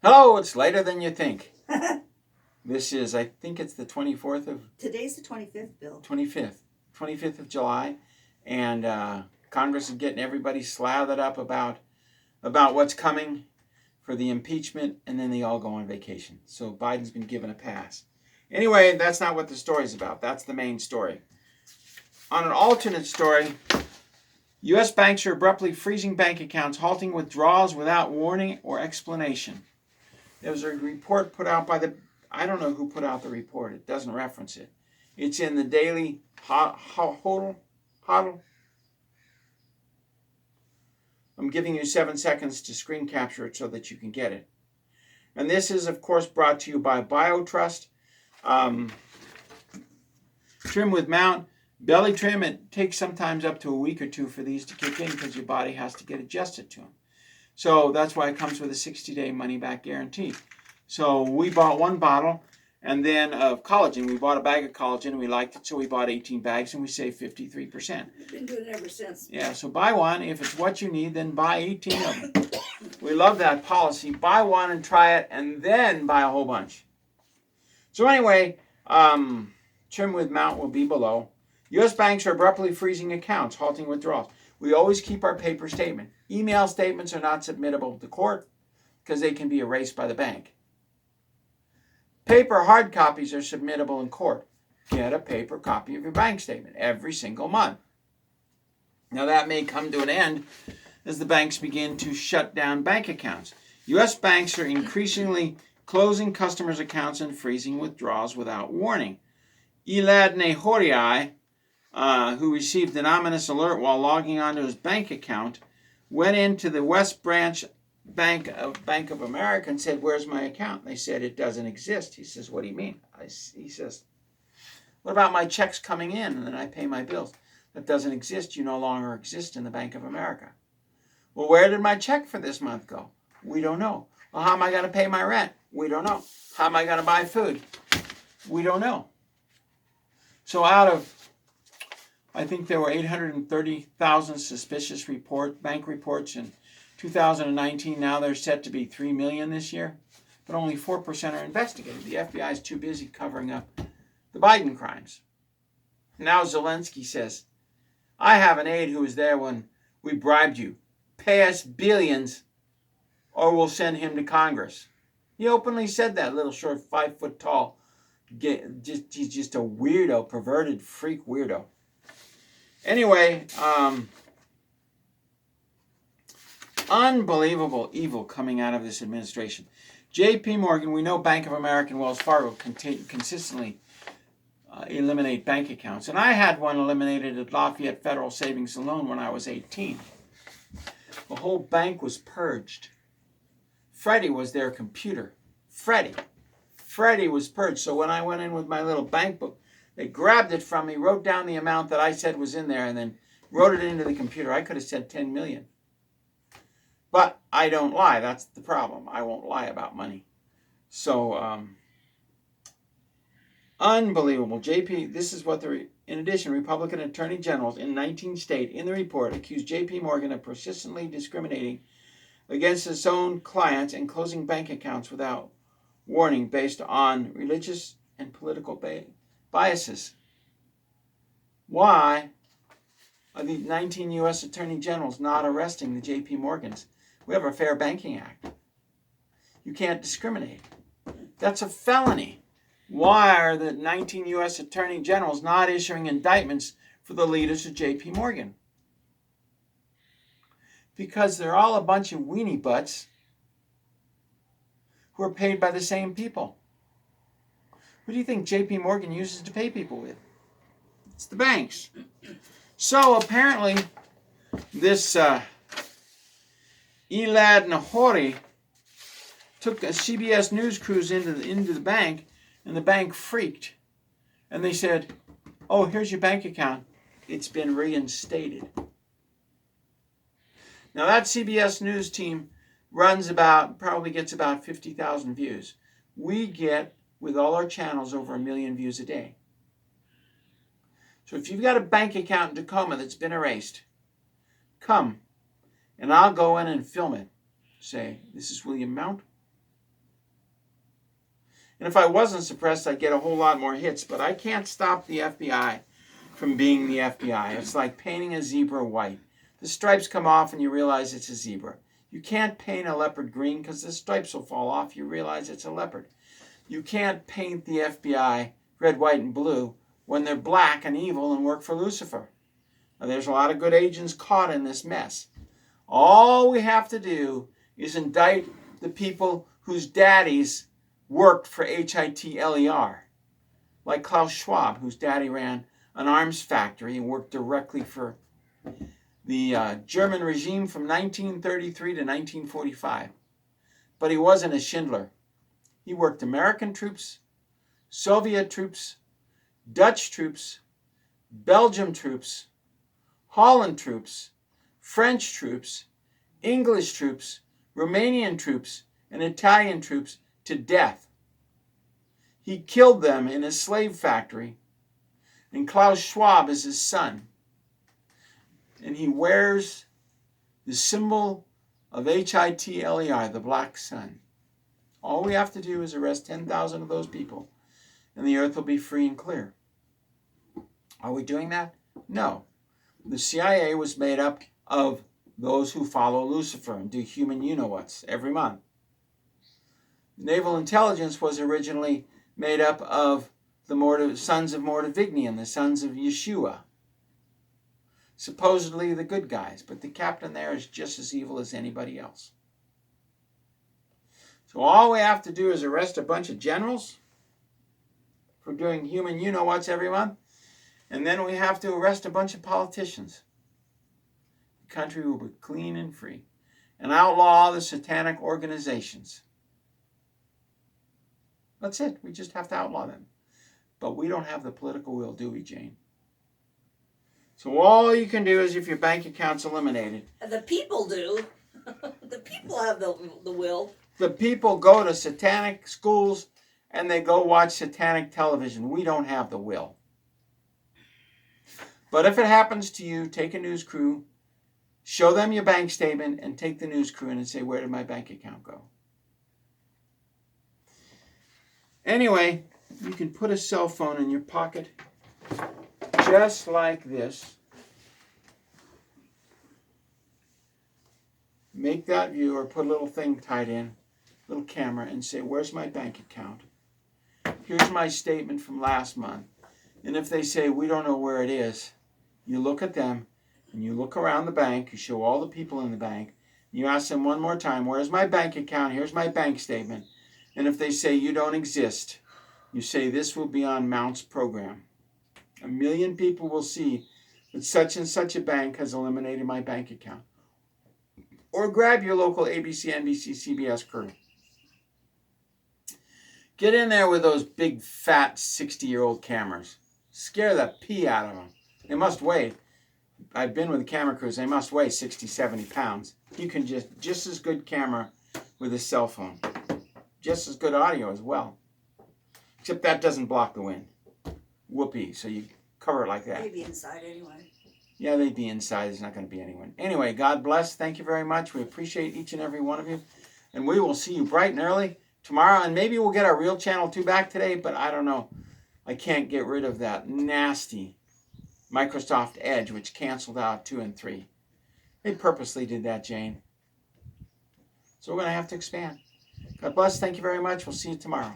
Hello, it's later than you think. This is, I think it's the 24th of... Today's the 25th, Bill. 25th of July. And Congress is getting everybody slathered up about what's coming for the impeachment, and then they all go on vacation. So Biden's been given a pass. Anyway, that's not what the story's about. That's the main story. On an alternate story, U.S. banks are abruptly freezing bank accounts, halting withdrawals without warning or explanation. There was a report put out by I don't know who put out the report. It doesn't reference it. It's in the Daily Hodl. I'm giving you 7 seconds to screen capture it so that you can get it. And this is, of course, brought to you by BioTrust. Trim with Mount. Belly trim, it takes sometimes up to a week or two for these to kick in because your body has to get adjusted to them. So that's why it comes with a 60-day money-back guarantee. So we bought one bottle and then of collagen. We bought a bag of collagen and we liked it, so we bought 18 bags and we saved 53%. We've been doing it ever since. Yeah, so buy one. If it's what you need, then buy 18 of them. We love that policy. Buy one and try it and then buy a whole bunch. So anyway, trim with Mount will be below. U.S. banks are abruptly freezing accounts, halting withdrawals. We always keep our paper statement. Email statements are not submittable to court because they can be erased by the bank. Paper hard copies are submittable in court. Get a paper copy of your bank statement every single month. Now that may come to an end as the banks begin to shut down bank accounts. U.S. banks are increasingly closing customers' accounts and freezing withdrawals without warning. Elad Nehorai, who received an ominous alert while logging onto his bank account, went into the West Branch Bank of America and said, "Where's my account?" And they said, "It doesn't exist." He says, "What do you mean?" He says, "What about my checks coming in and then I pay my bills?" "That doesn't exist. You no longer exist in the Bank of America." "Well, where did my check for this month go?" "We don't know." "Well, how am I going to pay my rent?" "We don't know." "How am I going to buy food?" "We don't know." So out of, I think there were 830,000 suspicious bank reports in 2019. Now they're set to be 3 million this year, but only 4% are investigated. The FBI is too busy covering up the Biden crimes. Now Zelensky says, "I have an aide who was there when we bribed you. Pay us billions or we'll send him to Congress." He openly said that, little short, 5 foot tall. He's just a weirdo, perverted freak weirdo. Anyway, unbelievable evil coming out of this administration. J.P. Morgan, we know Bank of America and Wells Fargo consistently eliminate bank accounts. And I had one eliminated at Lafayette Federal Savings and Loan when I was 18. The whole bank was purged. Freddie was their computer. Freddie was purged. So when I went in with my little bank book, they grabbed it from me, wrote down the amount that I said was in there, and then wrote it into the computer. I could have said 10 million. But I don't lie. That's the problem. I won't lie about money. So, unbelievable. This is what in addition, Republican attorney generals in 19 states in the report accused J.P. Morgan of persistently discriminating against its own clients and closing bank accounts without warning based on religious and political biases. Why are the 19 U.S. attorney generals not arresting the J.P. Morgans? We have a Fair Banking Act. You can't discriminate. That's a felony. Why are the 19 U.S. attorney generals not issuing indictments for the leaders of J.P. Morgan? Because they're all a bunch of weenie butts who are paid by the same people. Who do you think J.P. Morgan uses to pay people with? It's the banks. So apparently, this Elad Nehorai took a CBS News cruise into the bank, and the bank freaked. And they said, "Oh, here's your bank account. It's been reinstated." Now that CBS News team probably gets about 50,000 views. We get, with all our channels, over 1 million views a day. So if you've got a bank account in Tacoma that's been erased, come and I'll go in and film it. Say, "This is William Mount. And if I wasn't suppressed, I'd get a whole lot more hits. But I can't stop the FBI from being the FBI. It's like painting a zebra white. The stripes come off and you realize it's a zebra. You can't paint a leopard green because the stripes will fall off. You realize it's a leopard. You can't paint the FBI red, white, and blue when they're black and evil and work for Lucifer. Now, there's a lot of good agents caught in this mess. All we have to do is indict the people whose daddies worked for HITLER, like Klaus Schwab, whose daddy ran an arms factory and worked directly for the German regime from 1933 to 1945. But he wasn't a Schindler. He worked American troops, Soviet troops, Dutch troops, Belgium troops, Holland troops, French troops, English troops, Romanian troops, and Italian troops to death. He killed them in a slave factory, and Klaus Schwab is his son. And he wears the symbol of HITLER, the black sun. All we have to do is arrest 10,000 of those people, and the earth will be free and clear. Are we doing that? No. The CIA was made up of those who follow Lucifer and do human you-know-whats every month. Naval intelligence was originally made up of the sons of Mordovigny, the sons of Yeshua. Supposedly the good guys, but the captain there is just as evil as anybody else. So all we have to do is arrest a bunch of generals for doing human you-know-whats every month, and then we have to arrest a bunch of politicians. The country will be clean and free, and outlaw all the satanic organizations. That's it. We just have to outlaw them. But we don't have the political will, do we, Jane? So all you can do is, if your bank account's eliminated. The people do. The people have the will. The people go to satanic schools and they go watch satanic television. We don't have the will. But if it happens to you, take a news crew, show them your bank statement, and take the news crew in and say, where did my bank account go? Anyway, you can put a cell phone in your pocket just like this. Make that view, or put a little thing tied in, little camera, and say, where's my bank account? Here's my statement from last month. And if they say, we don't know where it is, you look at them and you look around the bank, you show all the people in the bank, you ask them one more time, where's my bank account? Here's my bank statement. And if they say you don't exist, you say this will be on Mount's program. 1 million people will see that such and such a bank has eliminated my bank account. Or grab your local ABC, NBC, CBS crew. Get in there with those big, fat, 60-year-old cameras. Scare the pee out of them. They must weigh, I've been with camera crews, they must weigh 60, 70 pounds. You can just as good camera with a cell phone. Just as good audio as well. Except that doesn't block the wind. Whoopee, so you cover it like that. They'd be inside anyway. Yeah, they'd be inside. There's not going to be anyone. Anyway, God bless. Thank you very much. We appreciate each and every one of you. And we will see you bright and early tomorrow. And maybe we'll get our real channel 2 back today, but I don't know. I can't get rid of that nasty Microsoft Edge, which canceled out 2 and 3. They purposely did that, Jane. So we're going to have to expand. God bless. Thank you very much. We'll see you tomorrow.